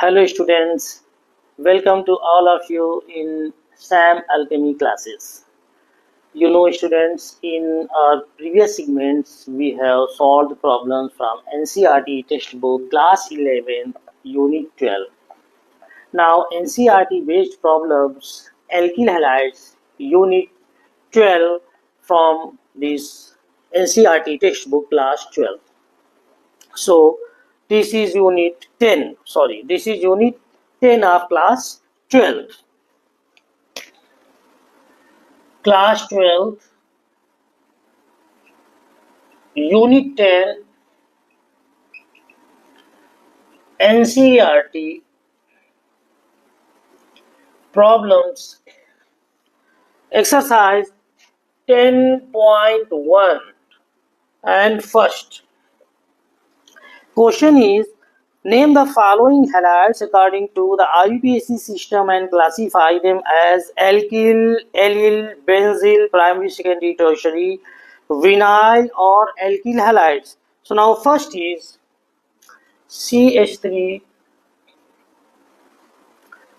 Hello students, welcome to all of you in SAM Alchemy classes. You know students, in our previous segments we have solved problems from NCERT textbook class 11 unit 12. Now NCERT based problems alkyl halides unit 12 from this NCERT textbook class 12. So this is unit 10. Sorry, this is unit 10 of class 12. Class 12, unit 10, NCERT problems, exercise 10.1. And first question is, name the following halides according to the IUPAC system and classify them as alkyl, allyl, benzyl, primary, secondary, tertiary, vinyl or alkyl halides. So now first is CH3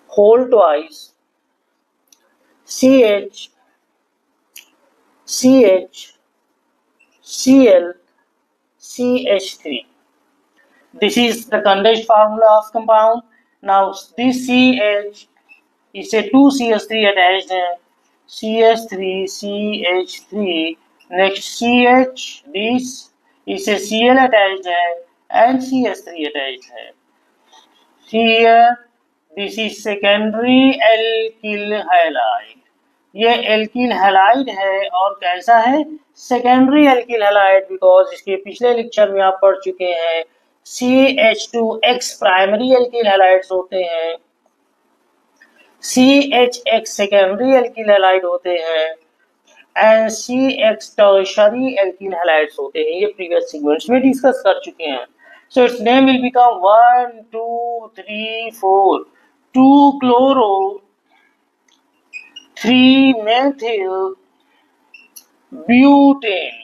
whole twice, CH, CH, Cl, CH3. This is the condensed formula of compound. Now this CH is a 2CH3 attached, CH3, CH3. Next CH, this is a Cl attached and CH3 attached. Here this is secondary alkyl halide. ये alkyl halide है और कैसा है, secondary alkyl halide, because इसके पिछले lecture में आप पढ़ चुके हैं CH2X प्राइमरी एल्किल हैलाइड्स होते हैं, CHX सेकेंडरी एल्किल हैलाइड होते हैं and CX tertiary alkyl halides होते हैं. ये प्रीवियस सेगमेंट्स में डिस्कस कर चुके हैं. So its name will become 1, 2, 3, 4, 2 chloro, 3 methyl butane,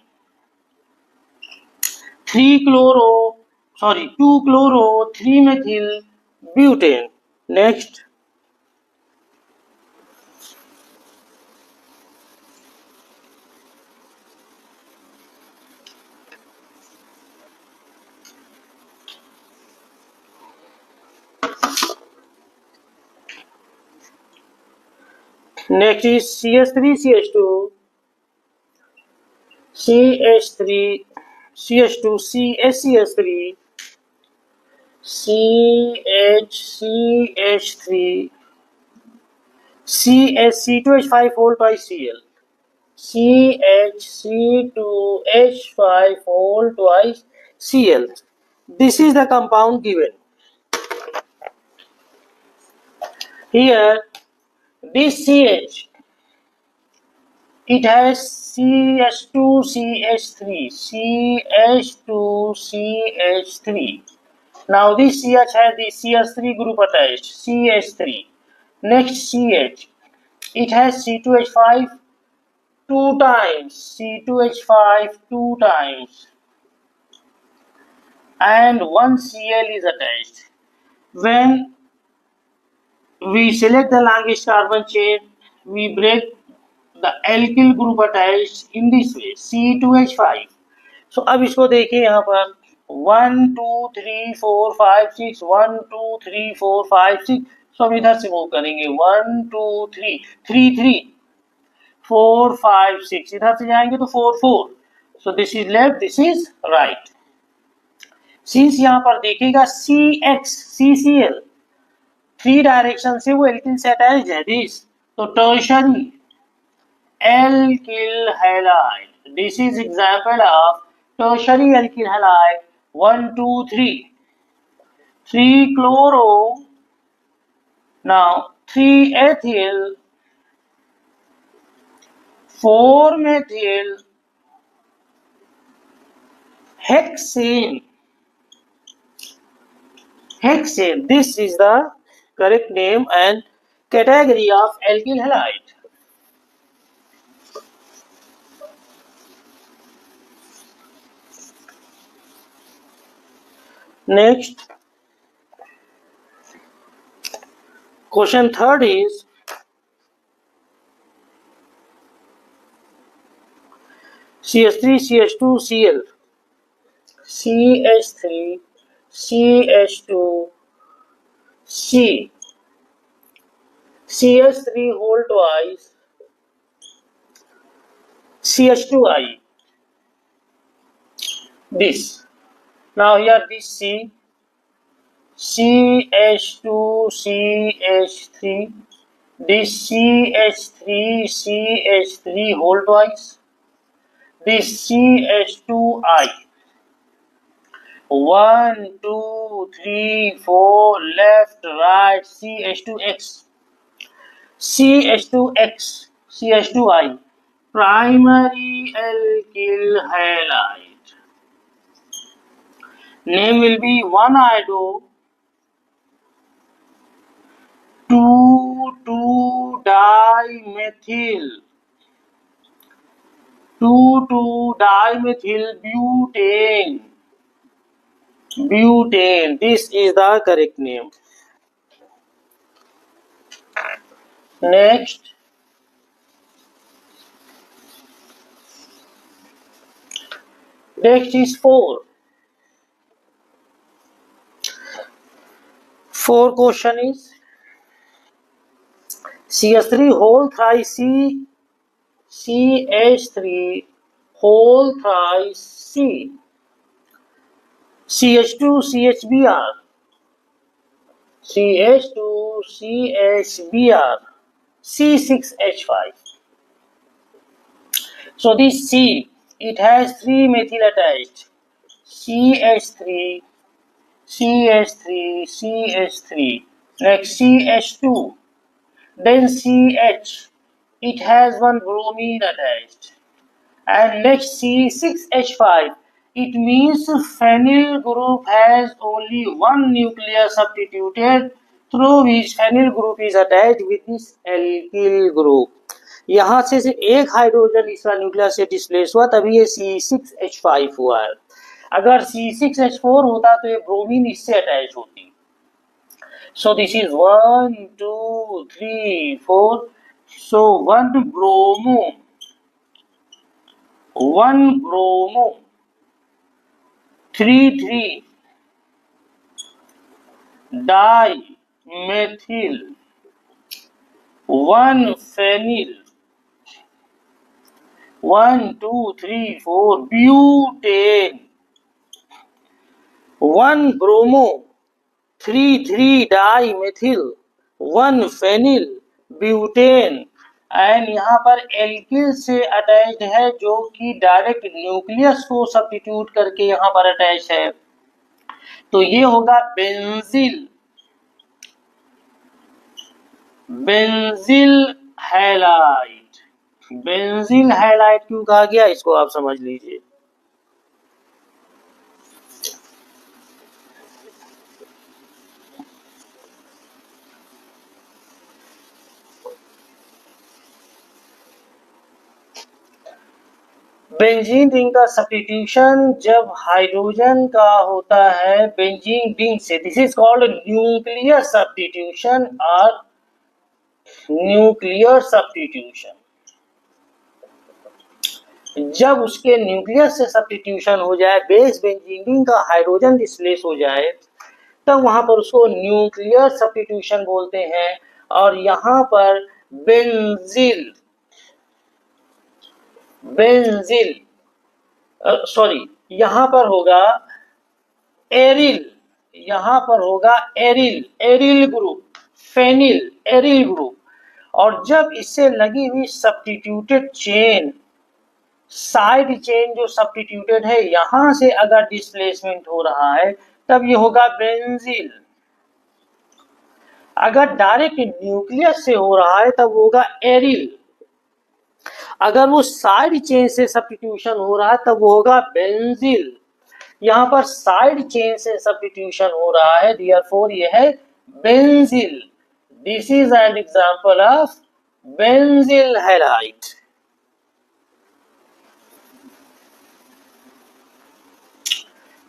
2 chloro, 3 methyl butane. Next, is CH3, CH2, CH3, CH2, CH3, CH3, CH2H5 whole twice Cl, CH2H5 whole twice Cl. This is the compound given. Here, this CH, it has CH2CH3, CH2CH3. Now this CH has the CH3 group attached, CH3. Next CH, it has C2H5 two times, C2H5 two times, and one Cl is attached. When we select the longest carbon chain, we break the alkyl group attached in this way, C2H5. So अब इसको देखिए यहाँ पर 1 2 3 4 5 6, 1 2 3 4 5 6. सो हम इधर से move करेंगे 1 2 3 3 3 4 5 6, इधर से जाएंगे तो 4 4. सो this is left, this is right. Since यहाँ पर देखिएगा CX CCl 3 डायरेक्शन से वो एल्किल से अटैच्ड है दिस, तो tertiary alkyl halide. This is example of tertiary alkyl halide. 1 2 3, 3 chloro, now 3 ethyl, 4 methyl hexane. This is the correct name and category of alkyl halide. Next, Question third is CH3, CH2, Cl. CH3, CH2, C. CH3 whole twice, CH2I. This. Now here this C, CH2, CH3. This CH3 whole twice. This CH2I. 1, 2, 3, 4, left, right, CH2X. CH2X, CH2I. Primary alkyl halide. Name will be 1-iodo 2,2-dimethyl 2,2-dimethyl butane. Butane. This is the correct name. Next. Next is 4. 4 question is CH3 whole thrice C, CH3 whole thrice C, CH2 CHBr, CH2 CHBr, C6H5. So this C, it has 3 methyl attached, CH3, CH3, CH3. Next CH2, then CH, it has 1 bromine attached. And next C6H5, it means phenyl group has only 1 nucleus substituted through which phenyl group is attached with this alkyl group. यहाँ से सिर्फ एक hydrogen इसका nucleus से displace हुआ तभी ये C6H5 हुआ है. अगर C6H4 होता तो ये ब्रोमीन इससे अटैच होती. So this is 1, 2, 3, 4. So 1 bromo, 1 bromo, 3, 3 dimethyl, 1 phenyl, 1, 2, 3, 4 butane, 1 bromo, 3, 3 dimethyl, 1 phenyl, butane. And यहाँ पर एल्किल से अटैच्ड है जो कि डायरेक्ट न्यूक्लियस को सब्स्टिट्यूट करके यहाँ पर अटैच है. तो ये होगा बेंजील, बेंजील हैलाइड. बेंजील हैलाइड क्यों कहा गया इसको आप समझ लीजिए. बेंजीन रिंग का सब्स्टिट्यूशन जब हाइड्रोजन का होता है बेंजीन रिंग से, this is called nuclear substitution और न्यूक्लियर सब्स्टिट्यूशन. जब उसके न्यूक्लियस से सब्स्टिट्यूशन हो जाए, बेस बेंजीन रिंग का हाइड्रोजन डिस्प्लेस हो जाए, तब वहां पर उसको न्यूक्लियर सब्स्टिट्यूशन बोलते हैं. और यहाँ पर बेंजील, बेंजील सॉरी यहाँ पर होगा एरिल, यहाँ पर होगा aryl, aryl group, phenyl, aryl group. और जब इससे लगी हुई सब्स्टिट्यूटेड चेन, साइड चेन जो सब्स्टिट्यूटेड है यहां से अगर डिस्प्लेसमेंट हो रहा है तब ये होगा बेंजील. अगर डायरेक्ट न्यूक्लियस से हो रहा है तब होगा एरिल. अगर वो साइड चेन से सब्स्टिट्यूशन हो रहा है तब वो होगा बेंजील. यहाँ पर साइड चेन से सब्स्टिट्यूशन हो रहा है, देयरफॉर ये है बेंजील. This is an example of बेंजील halide.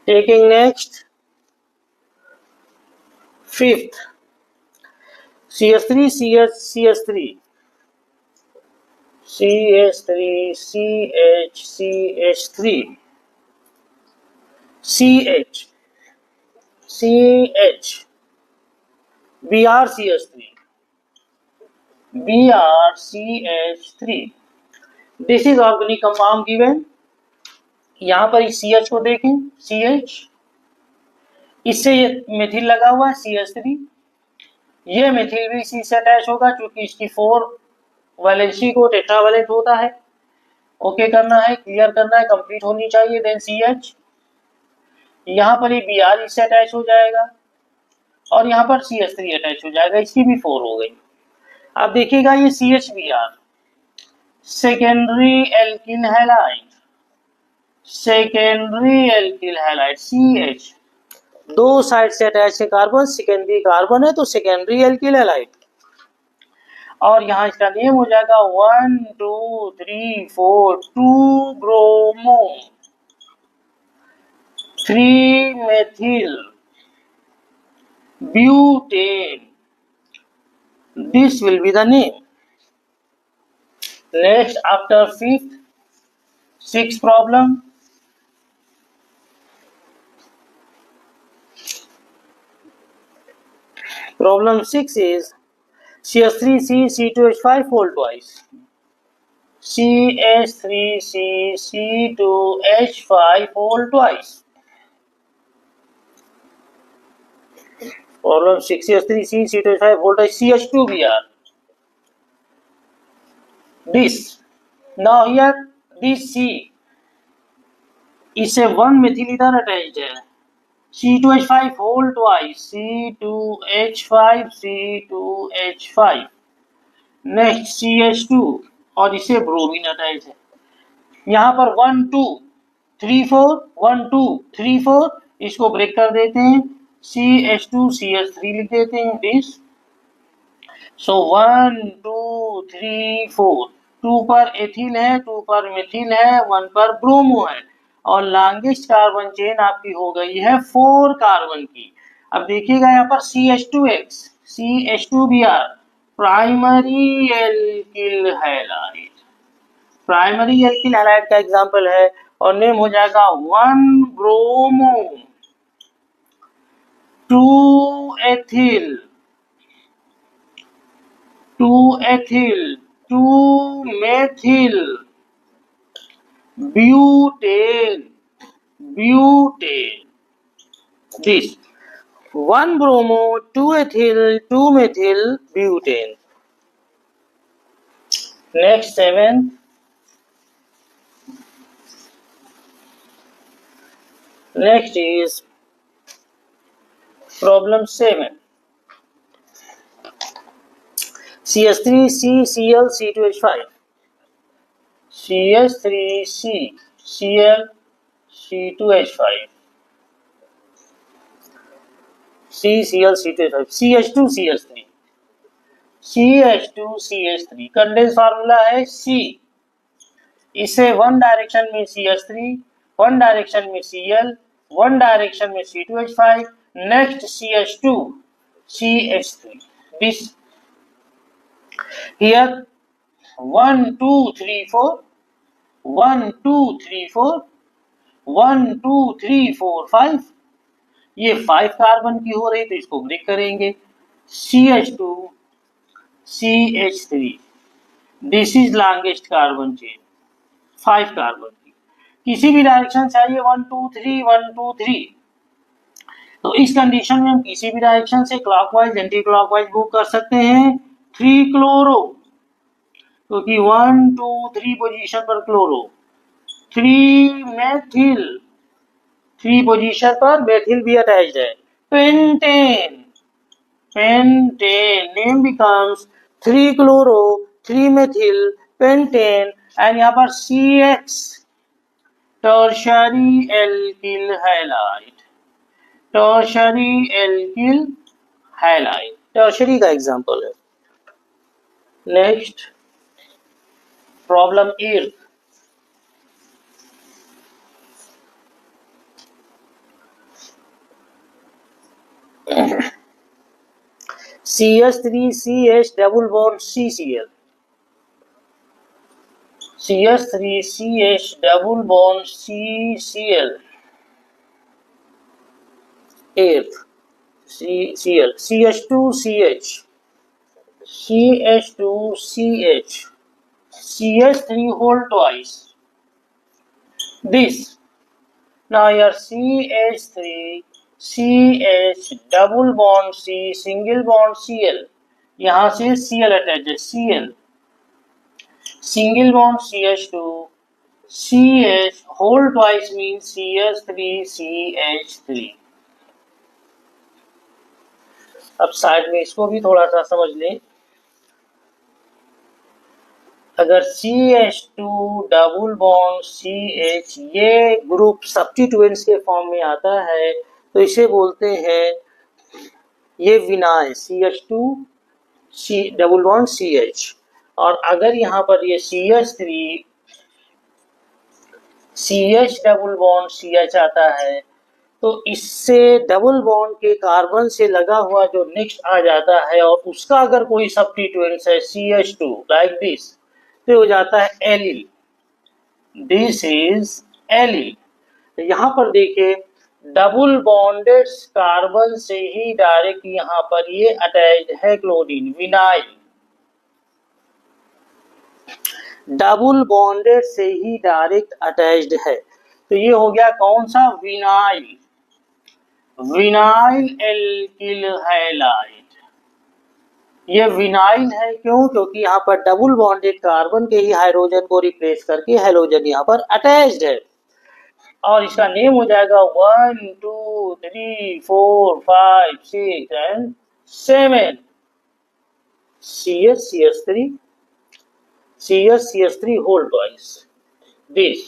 Taking next 5th, CH3 CH CH3 CH3 CH CH3 CH CH BrCH3 BrCH3. This is organic compound given. यहाँ पर इस CH को देखें, CH, इससे ये मेथिल लगा हुआ है CH3, ये मेथिल भी इसी से अटैच होगा क्योंकि इसकी 4 वैलेंसी को टेट्रावैलेंट होता है. ओके करना है, क्लियर करना है, कंप्लीट होनी चाहिए. देन CH, यहाँ पर ये Br इससे अटैच हो जाएगा और यहाँ पर CH3 अटैच हो जाएगा, इसकी भी 4 हो गई. अब देखिएगा ये CHBr secondary alkyl halide, secondary alkyl halide CH, दो साइड से अटैच है कार्बन, सेकेंडरी कार्बन है तो सेकेंडरी एल्किल हैलाइड. और यहाँ इसका नेम हो जाएगा 1 2 3 4 2 bromo 3 methyl butane. This will be the name. Next, after fifth, sixth problem. Problem 6 is CH3C C2H5 fold twice. CH3C C2H5 fold twice. Problem 6, CH3C C2H5 fold twice, CH2Br. This. Now here, this C is a one methyl ether attached. C2H5 whole twice, C2H5 C2H5. Next CH2 और इसे bromine attach है. यहाँ पर 1 2 3 4 1 2 3 4 इसको break कर देते हैं, CH2 CH3 लिख देते हैं. दिस सो 1 2 3 4, 2 पर एथिल है, 2 पर मिथिल है, 1 पर ब्रोमो है और लॉन्गेस्ट कार्बन चेन आपकी हो गई है 4 कार्बन की. अब देखिएगा यहाँ पर CH2X CH2Br primary alkyl halide, primary alkyl halide का एग्जांपल है और नेम हो जाएगा 1 bromo 2 ethyl 2 ethyl 2 methyl butane butane. This 1 bromo 2 ethyl 2 methyl butane. Next 7th, next is problem 7. CH3C Cl C2H5 CH3C Cl C2H5 CCl C2H5 CH2 CH3 CH2 CH3. Condense formula है C, इसे one direction में CH3, one direction में Cl, one direction में C2H5, next CH2 CH3. This here 1 2 3 4 1 2 3 4 1 2 3 4 5, ये 5 carbon की हो रही तो इसको ब्रेक करेंगे. CH2 CH3, this is longest carbon chain 5 carbon की. किसी भी डायरेक्शन चाहिए 1 2 3 1 2 3, तो इस कंडीशन में हम किसी भी डायरेक्शन से क्लॉकवाइज एंटी क्लॉकवाइज मूव कर सकते हैं. 3 क्लोरो, क्योंकि 1 2 3 पोजीशन पर क्लोरो. 3 मेथिल, 3 पोजीशन पर मेथिल भी अटैच्ड है. Pentane, pentane name becomes 3 chloro 3 methyl pentane and यहाँ पर CX tertiary alkyl halide, tertiary alkyl halide tertiary का एग्जांपल है. Next problem 8. CH3CH double bond CCl. CH3CH double bond CCl. Eighth, CCl. CH2CH. CH2CH. CH3 whole twice. This. Now here CH3 CH double bond C single bond Cl. यहाँ से Cl attach है Cl. Single bond CH2 CH whole twice means CH3 CH3. अब side में इसको भी थोड़ा सा समझ लें. अगर CH2 डबल बॉन्ड CH ये ग्रुप सब्स्टिट्यूएंट्स के फॉर्म में आता है तो इसे बोलते हैं ये vinyl CH2 C double bond CH. और अगर यहाँ पर ये CH3 CH double bond CH आता है तो इससे डबल बॉन्ड के कार्बन से लगा हुआ जो नेक्स्ट आ जाता है और उसका अगर कोई सब्स्टिट्यूएंट्स है CH2 लाइक दिस तो हो जाता है एलिल. This is allele. यहाँ पर देखिए डबल बॉन्डेड कार्बन से ही डायरेक्ट यहाँ पर ये अटैच्ड है क्लोरीन विनाइल. डबल बॉन्डेड से ही डायरेक्ट अटैच्ड है तो ये हो गया कौन सा विनाइल. Vinyl alkyl halide. ये विनाइल है क्यों? क्योंकि यहाँ पर डबल बॉन्डेड कार्बन के ही हाइड्रोजन को रिप्लेस करके हैलोजन यहाँ पर अटैच्ड है और इसका नेम हो जाएगा 1 2 3 4 5 6 and 7. CH3 CH3 whole twice. This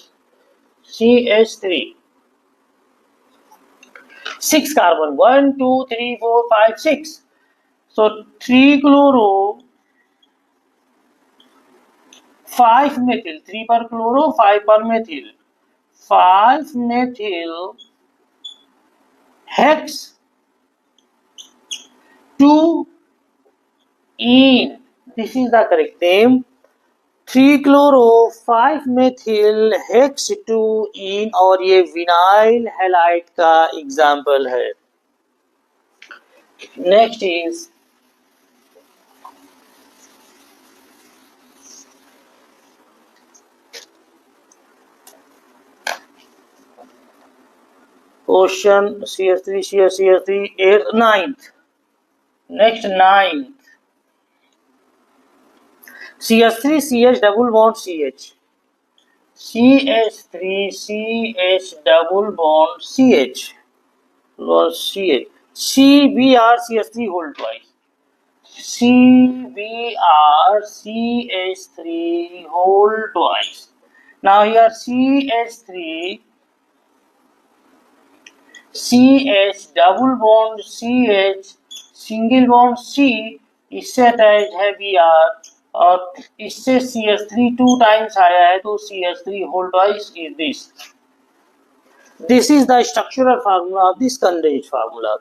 CH3 6 carbon 1 2 3 4 5 6. So 3 chloro 5 methyl 3 per chloro 5 per methyl 5 methyl hex 2 ene. This is the correct name. 3 chloro 5 methyl hex 2 ene और ये विनाइल हैलाइड का example है. Next is question CH3 CH3 8th 9th. Next 9th CH3 CH double bond CH. CH3 CH double bond CH. CH. CBr CH3 whole twice. CBr CH3 whole twice. Now here CH3 CH double bond CH single bond C इससे attach है Br और इससे CH3 two times आया है तो CH3 whole twice is this. This is the structural formula of this condensed formula.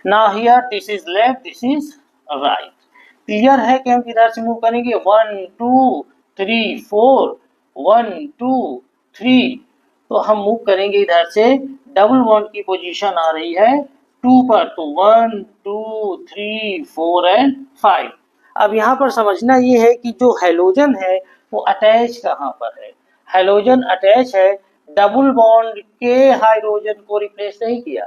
Now here this is left, this is right. Clear है कि हम किधर से मूव करेंगे 1 2 3 4 1 2 3 तो हम मूव करेंगे इधर से डबल बॉन्ड की पोजीशन आ रही है 2 पर तो 1 2 3 4 एंड 5. अब यहाँ पर समझना ये है कि जो हैलोजन है वो अटैच कहाँ पर है. हैलोजन अटैच है डबल बॉन्ड के हाइड्रोजन को रिप्लेस नहीं किया.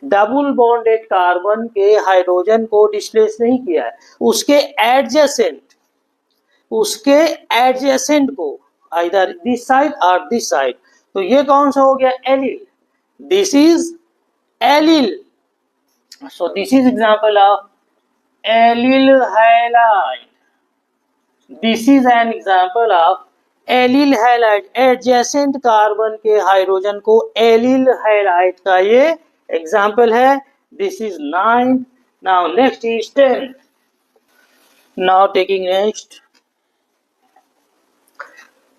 डबल बॉन्डेड कार्बन के हाइड्रोजन को डिस्प्लेस नहीं किया है. उसके एडजेसेंट को आइदर दिस साइड और दिस साइड. तो ये कौन सा हो गया allyl. This is allyl. So this is example of allyl halide. This is an example of allyl halide. Adjacent carbon के हाइड्रोजन को एलिल हैलाइड का ये एग्जाम्पल है. This is 9. Now next is 10. Now taking next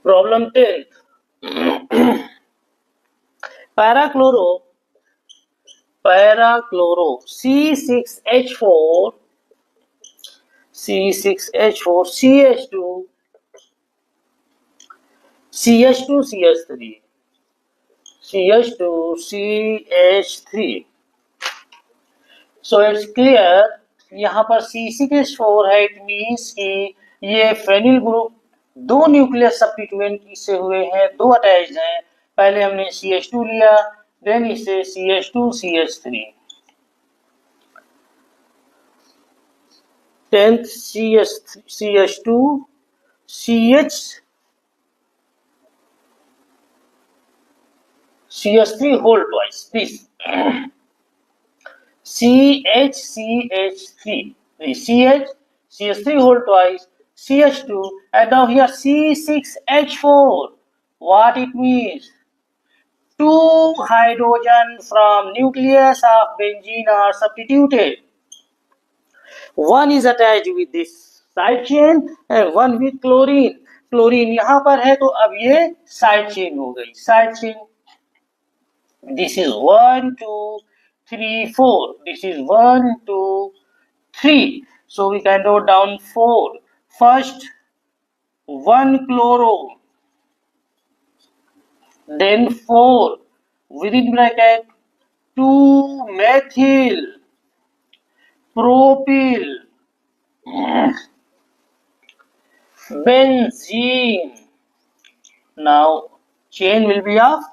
problem 10. Parachloro Parachloro C6H4 C6H4 CH2 CH2 CH3 CH2 CH3. So it's clear, यहाँ पर C6H4 है, it means कि ये फेनिल ग्रुप दो न्यूक्लियस सब्स्टिट्यूएंट से हुए हैं, दो अटैच्ड हैं। पहले हमने CH2 लिया, देन इसे CH2 CH3, 10th CH2 CH3 whole twice, this CH3, CH3 whole twice, CH2, and now here C6H4. What it means? Two hydrogen from nucleus of benzene are substituted. One is attached with this side chain and one with chlorine. Chlorine यहाँ पर है तो अब ये side chain हो गई, side chain. This is 1, 2, 3, 4. This is 1, 2, 3. So we can note down 4. First, 1 chloro. Then 4. Within bracket, 2 methyl. Propyl. Benzene. Now, chain will be of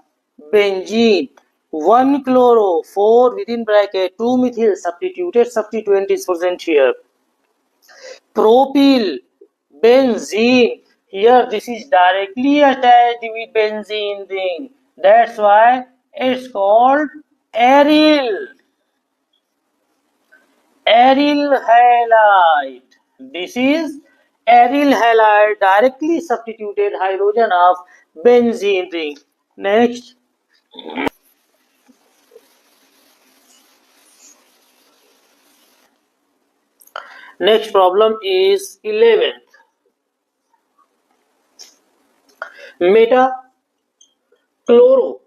benzene. 1 chloro, 4 within bracket, 2 methyl, substituent is present here. Propyl, benzene, here this is directly attached with benzene ring. That's why it's called aryl. Aryl halide. This is aryl halide, directly substituted hydrogen of benzene ring. Next. Next problem is 11th. Meta chloro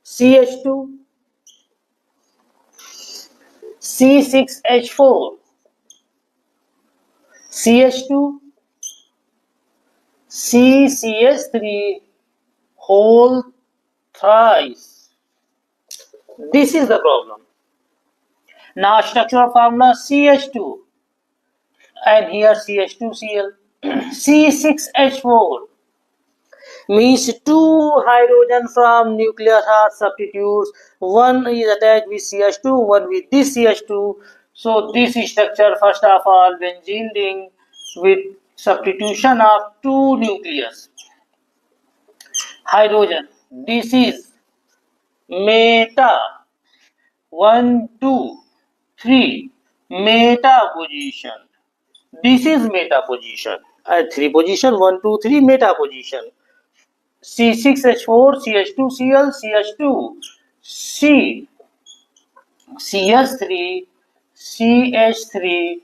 CH2 C6H4 CH2 CCH3 whole thrice. This is the problem. Now structural formula CH2 and here CH2Cl. C6H4 means two hydrogen from nucleus are substitutes. One is attached with CH2, one with this CH2. So this structure, first of all, benzene ring with substitution of two nucleus hydrogen. This is meta 1, 2, 3 meta position. This is meta position. At 3 position 1, 2, 3 meta position. C6H4 CH2Cl CH2 C CH3 CH3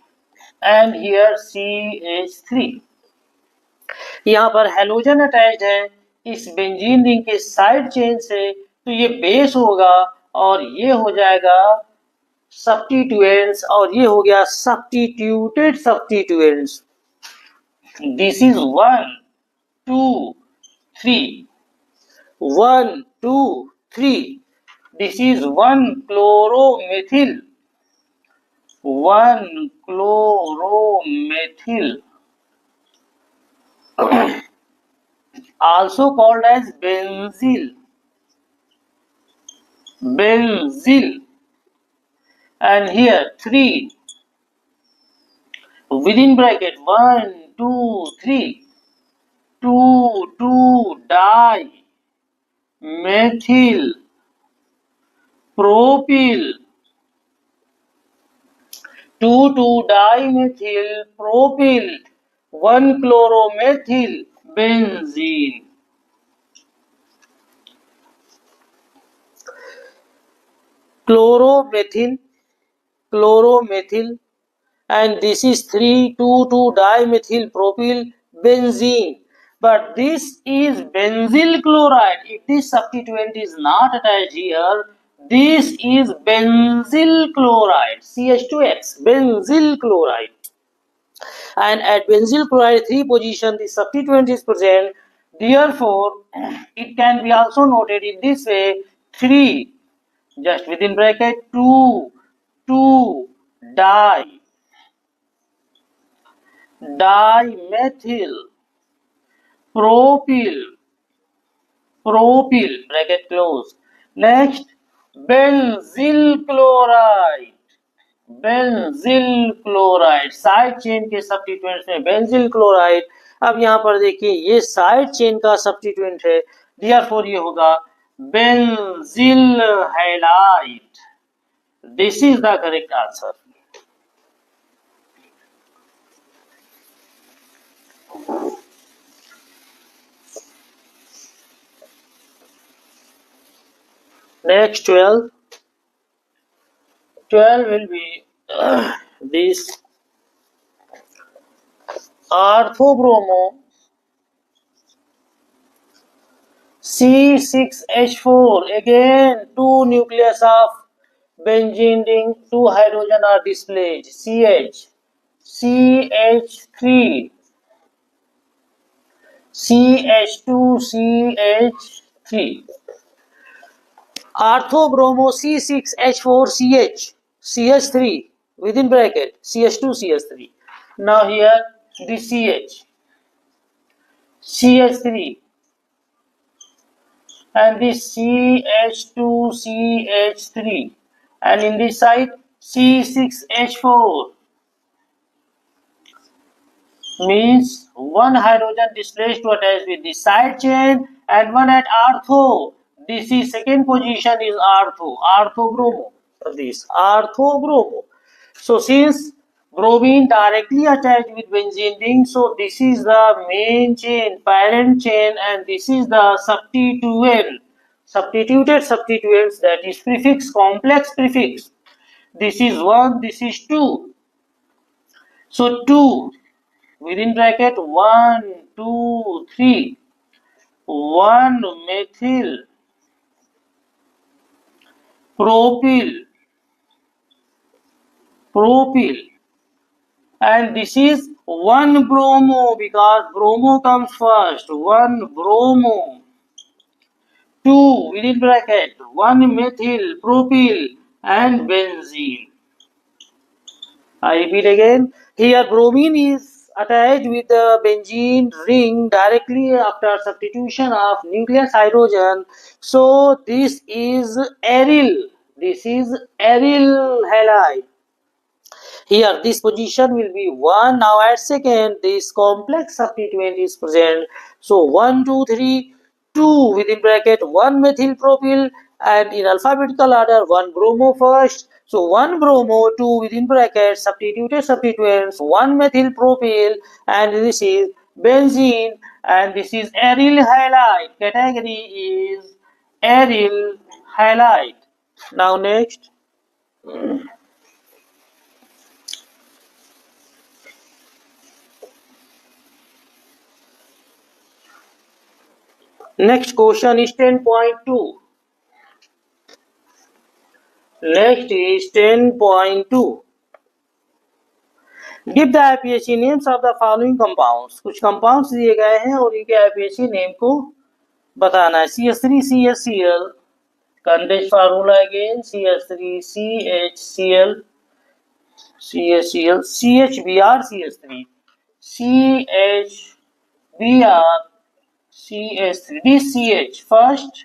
and here CH3. यहाँ पर halogen attached है इस benzene ring के side chain से, तो ये base होगा और ये हो जाएगा सब्स्टिट्यूएंट्स और ये हो गया substituted substituents. This is 1, 2, 3. 1, 2, 3. This is 1 chloromethyl. 1 chloromethyl. Also called as benzyl. Benzyl. And here 3. Within bracket 1, 2, 3. 2 di methyl propyl. 2 dimethyl propyl. 1 chloromethyl benzene. Chloromethyl, and this is 3,2 dimethyl propyl benzene. But this is benzyl chloride. If this substituent is not attached here, This is benzyl chloride, CH2X, benzyl chloride. And at benzyl chloride 3 position, the substituent is present. Therefore, it can be also noted in this way: 3, just within bracket, 2, 2, dimethyl propyl, bracket close. Next, benzyl chloride, side chain के substituents में benzyl chloride. अब यहाँ पर देखिए ये side chain का substituent है, therefore ये होगा benzyl halide. This is the correct answer. Next 12 will be this orthobromo C6H4. Again, 2 nucleus of benzene ring, 2 hydrogen are displayed. CH3, CH2, CH3. Orthobromo C6H4CH, CH3 within bracket, CH2, CH3. Now here this CH3 and this CH2, CH3, and in this side C6H4, means one hydrogen displaced to attach with the side chain and one at ortho. This is second position is orthobromo. This orthobromo. So since bromine directly attached with benzene ring, so this is the main chain, parent chain, and this is the substituent, substituted substituents, that is prefix, complex prefix. This is 1, this is 2. So 2 within bracket, 1, 2, 3, 1 methyl propyl, and this is 1 bromo because bromo comes first. 1 bromo, 2 within bracket, 1 methyl propyl and benzene. I repeat again, here bromine is attached with the benzene ring directly after substitution of nucleus hydrogen. So this is aryl halide. Here this position will be 1. Now at second this complex substituent is present. So 1, 2, 3, 2 within bracket, 1 methyl propyl, and in alphabetical order 1 bromo first. So 1 bromo, 2 within bracket, substituted substituents, 1 methyl propyl, and this is benzene, and this is aryl halide. Category is aryl halide. Now next. Next question is 10.2. Next is 10.2. Give the IPAC names of the following compounds. कुछ compounds दिए गए हैं और इनके IPAC name को बताना है. CH3 CHCl, condensed formula again, CH3 CHCl, CHBr CH3, CHBr CH3. This CH first.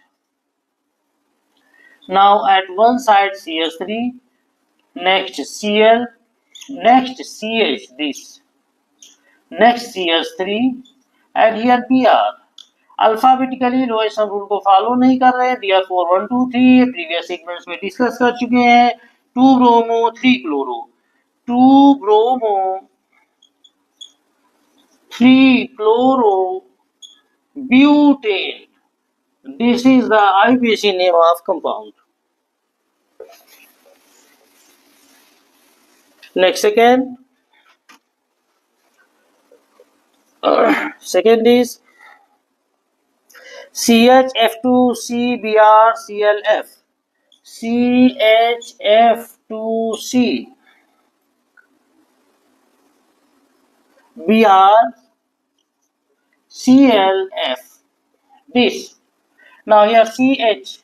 Now at one side CH3, next Cl, next CH, this, next CH3, and here Br. Alphabetically lowest sum rule को follow नहीं कर रहे हैं. Therefore 1, 2, 3 previous sequence में discuss कर चुके हैं. 2 bromo 3 chloro, 2 bromo 3 chloro butane. This is the IPAC name of compound. Next second is CHF2CBr CLF. CHF2C, Br, ClF. This. Now here CH,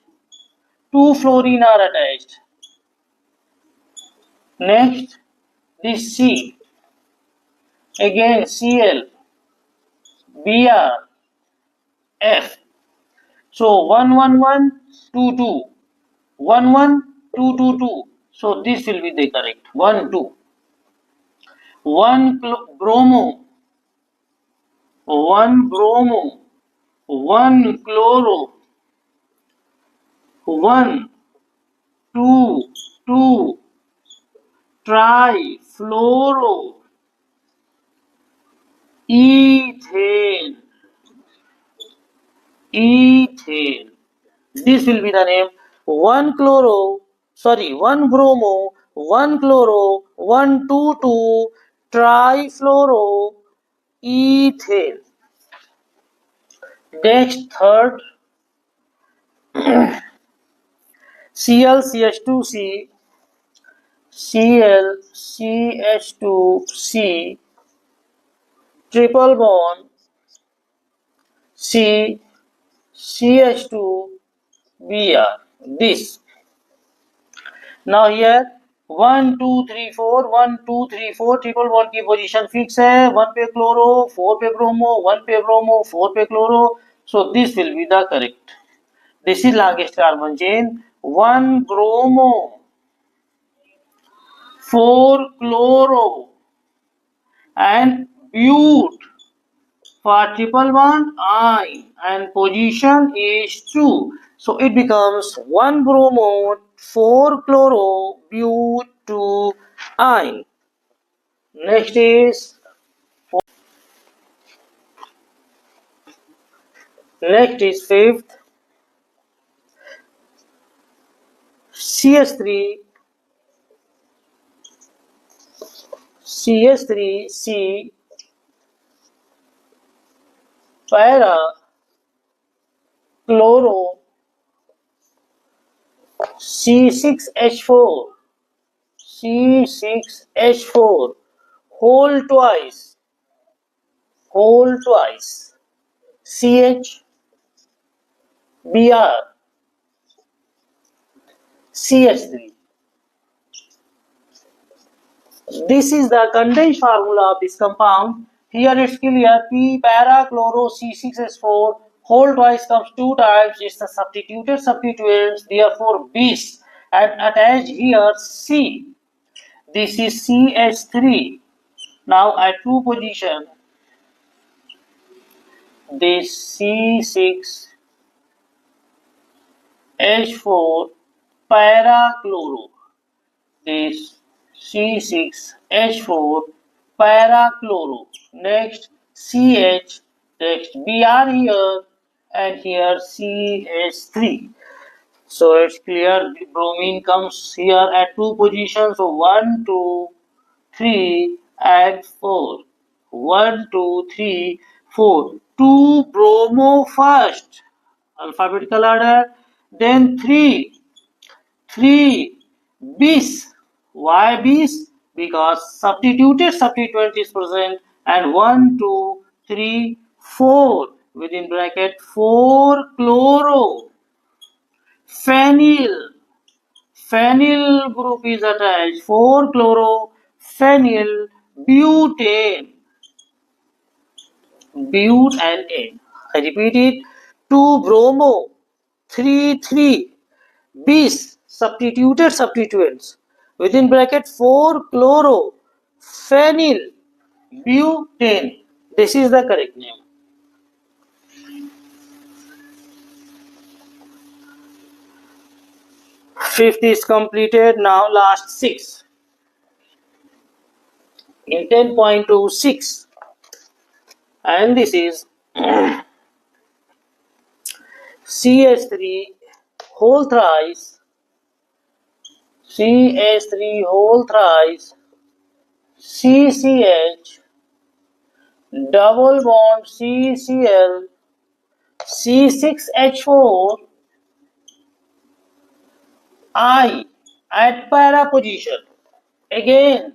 two fluorine are attached. Next, this C, again Cl, Br, F. So 1 1 1 2 2 1 1 2 2 2. So this will be the correct 1 2. 1 bromo, 1 bromo, 1 chloro, 1 2 2 trifluoro ethane, ethane. This will be the name 1 chloro, sorry, 1 bromo, 1 chloro, 1 2 2 trifluoro ethane. Next, third, ClCH2C, ClCH2C, triple bond, C, CH2, Br. This. Now here 1 2 3 4 1 2 3 4 triple bond की position fix है 1 पे chloro 4 पे bromo 1 पे bromo 4 पे chloro so this will be the correct. This is longest carbon chain 1 bromo 4 chloro and bute for triple bond I and position is 2 so it becomes 1 bromo 4 chloro bute 2 I. Next is fifth CS3 CS3C para chloro C6H4 C6H4 whole twice CH Br CH3. This is the condensed formula of this compound. Here it's clear P para chloro C6H4 whole twice comes 2 times. It's the substituted substituents, therefore bis, and attached here C. This is CH3. Now at 2 position, this C6H4 para chloro. This C6H4 para chloro. Next CH, next Br here, and here CH3. So it's clear bromine comes here at 2 positions. So 1, 2, 3 and 4. 1, 2, 3, 4. 2 bromo first, alphabetical order. Then 3 bis. Why bis? Because substituted substituent is present. And 1 2 3 4 within bracket 4 chloro phenyl. Phenyl group is attached 4 chloro phenyl butane. Bute and N. I repeat it 2 bromo 3 3 bis substituted substituents within bracket 4 chloro phenyl butane. This is the correct name. Fifth is completed. Now last 6 in 10.26 and this is CH3 whole thrice CH3 whole thrice CCH double bond CCl C6H4 I at para position. Again,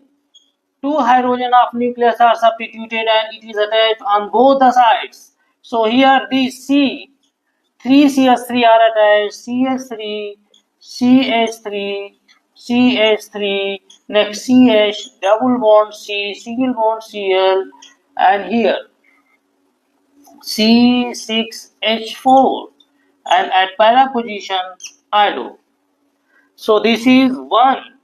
two hydrogen of nucleus are substituted and it is attached on both the sides. So here these C, 3 CH3 are attached, CH3, CH3, CH3, next CH, double bond C, single bond Cl, and here C6H4, and at para position iodo. So this is 1,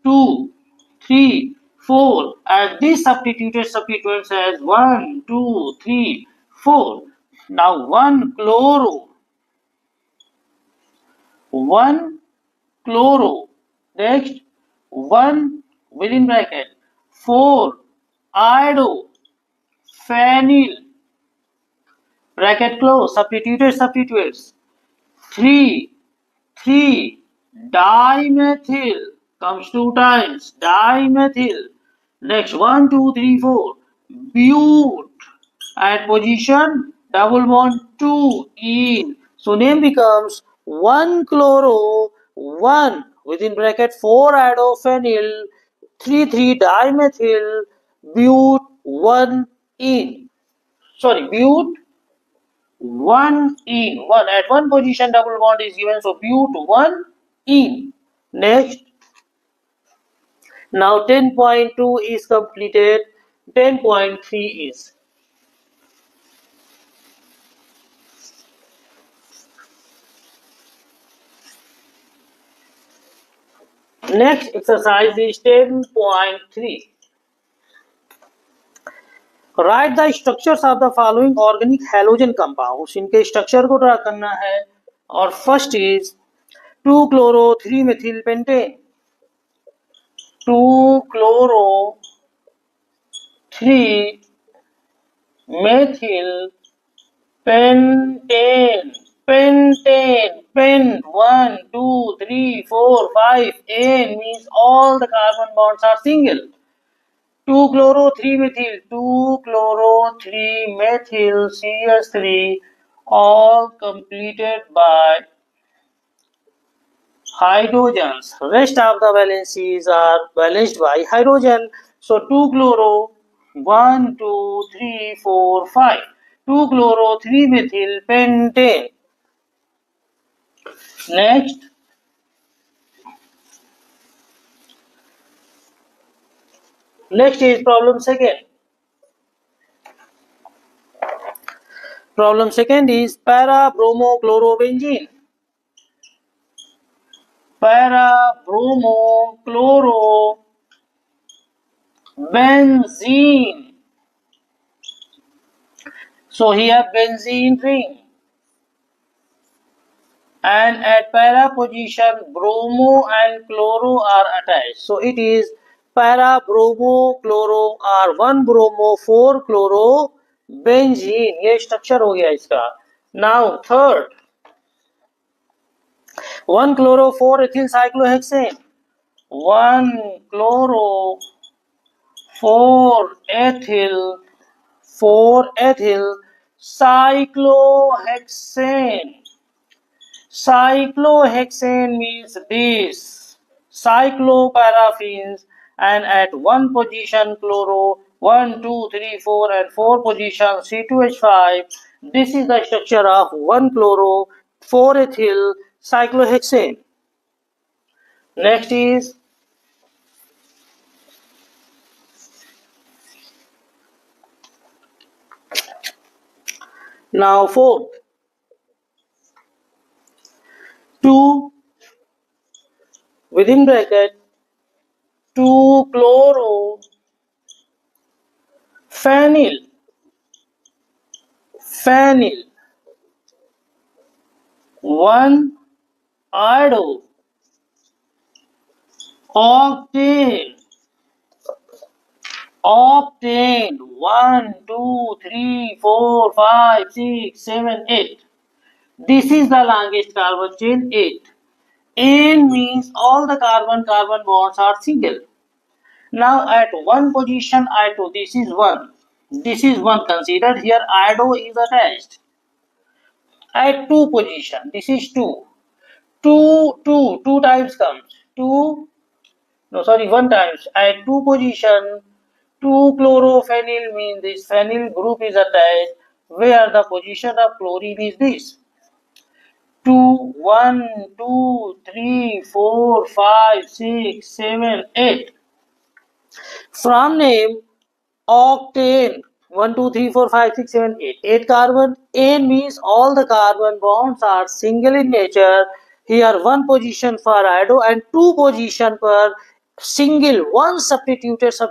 2, 3, 4, and this substituted substituents as 1, 2, 3, 4. Now 1 chloro, 1 chloro, next 1 within bracket, 4 iodo, phenyl, bracket close, substituted substituents, 3 3 dimethyl, comes two times, dimethyl. Next 1, 2, 3, 4 but at position double bond 2 ene. So name becomes 1 chloro, 1 within bracket 4 iodophenyl, 3 dimethyl, but 1 ene. Sorry, but 1 ene. 1 at one position double bond is given, so but 1 ene. Next, now 10.2 is completed. 10.3 is next exercise is 10.3. Write the structures of the following organic halogen compounds. इनके structure को draw करना है. और first is 2 chloro 3 methyl pentane, 2 chloro 3 methyl pentane, pen 1, 2, 3, 4, 5, N means all the carbon bonds are single. 2 chloro 3 methyl, 2 chloro 3 methyl CH3, all completed by hydrogens. Rest of the valencies are balanced by hydrogen. So 2 chloro 1, 2, 3, 4, 5. 2 chloro 3 methyl pentane. Next is problem second. Problem second is para bromo chlorobenzene. Para bromo chlorobenzene. So here benzene ring, and at para position bromo and chloro are attached. So it is para bromo chloro or 1 bromo 4 chloro benzene. ये structure हो गया इसका. Now third, 1 chloro 4 ethyl cyclohexane, 1 chloro 4 ethyl cyclohexane. Cyclohexane means this cycloparaffins, and at one position chloro, 1, 2, 3, 4 and 4 position C2H5. This is the structure of 1 chloro 4 ethyl cyclohexane. Next is now fourth, 2 within bracket 2 chloro phenyl 1 iodo obtained 1, 2, 3, 4, 5, 6, 7, 8. This is the longest carbon chain 8. N means all the carbon bonds are single. Now at one position iodo, this is 1. This is 1 considered. Here iodo is attached. At 2 position, this is 2. Two times comes. One times. At two position, two chlorophenyl means this phenyl group is attached, where the position of chlorine is this. 2, 1, 2, 3, 4, 5, 6, 7, 8. From name octane. 1, 2, 3, 4, 5, 6, 7, 8. 8 carbon. N means all the carbon bonds are single in nature. Here one position for iodo and two position for single. One substitutes 2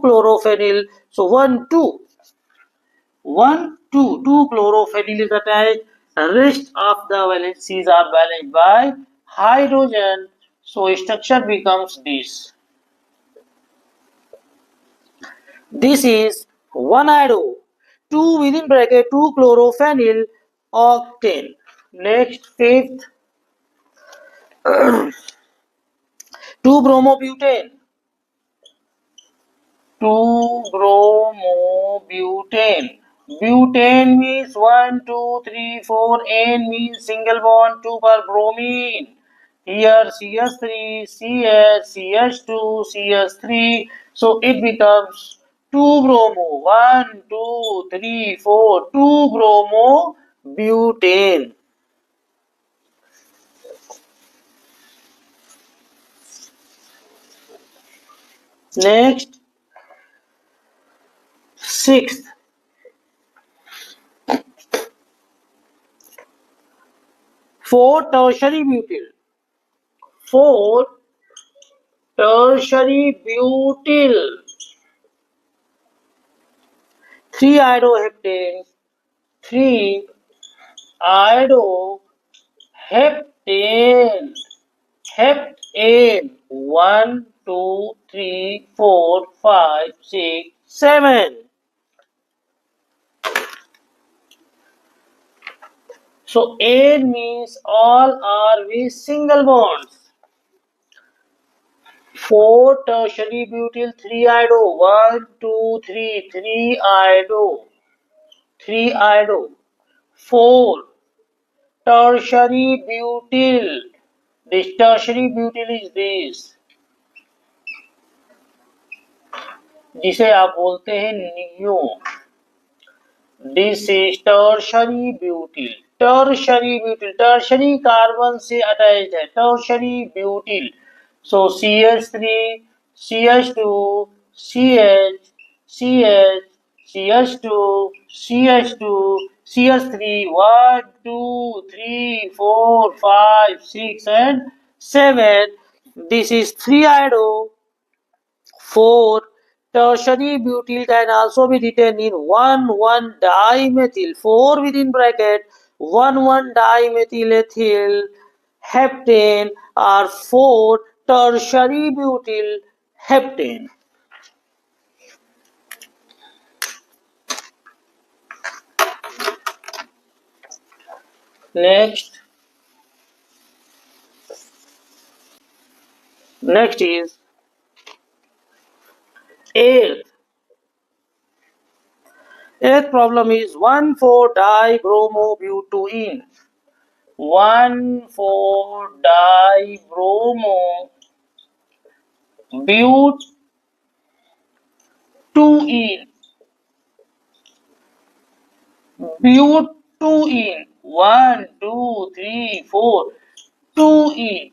chlorophenyl. So 1, 2. 1, 2. 2 chlorophenyl is attached. The rest of the valencies are balanced by hydrogen. So structure becomes this. This is 1 iodo, 2 within bracket 2 chlorophenyl octane. Next, fifth, 2 bromobutane. 2 bromobutane. Butane means 1, 2, 3, 4. N means single bond 2 for bromine. Here CH3, CH, CH2, CH3. So it becomes 2 bromo. 1, 2, 3, 4. 2 bromo butane. Next, sixth, 4 tertiary butyl. 4 tertiary butyl. 3 iodoheptane. 3 iodoheptane. Heptane. 1, 2, 3, 4, 5, 6, 7. So N means all are with single bonds. 4 tertiary butyl, 3 iodo. 1, 2, 3, 3 iodo. 3 iodo. 4 tertiary butyl. This tertiary butyl is this, जिसे आप बोलते हैं neo. This is tertiary butyl. Tertiary butyl, tertiary carbon से attached है. Tertiary butyl. So CH3, CH2, CH, CH, CH2, CH2, CH3, 1, 2, 3, 4, 5, 6, and 7. This is 3 iodo. 4 tertiary butyl can also be written in 1,1 dimethyl. 4 within bracket 1,1 dimethyl ethyl heptane or 4 tertiary butyl heptane. Next is eighth. Eighth problem is 1,4-dibromobutene. 1,4-dibromobutene. Butene. 1, 2, 3, 4. 2E.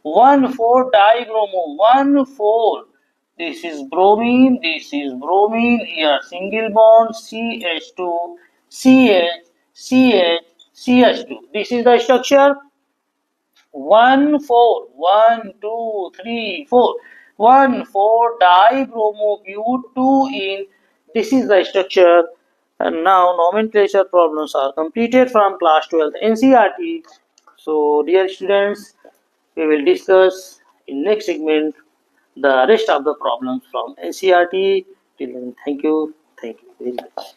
1,4-dibromo. 1,4. This is bromine. This is bromine. Here single bond CH2, CH, CH, CH2. This is the structure. 1, 4. 1, 2, 3, 4. 1,4-dibromobutene. This is the structure. And now nomenclature problems are completed from class 12th NCERT. So dear students, we will discuss in next segment the rest of the problems from NCERT. Till then, thank you very much.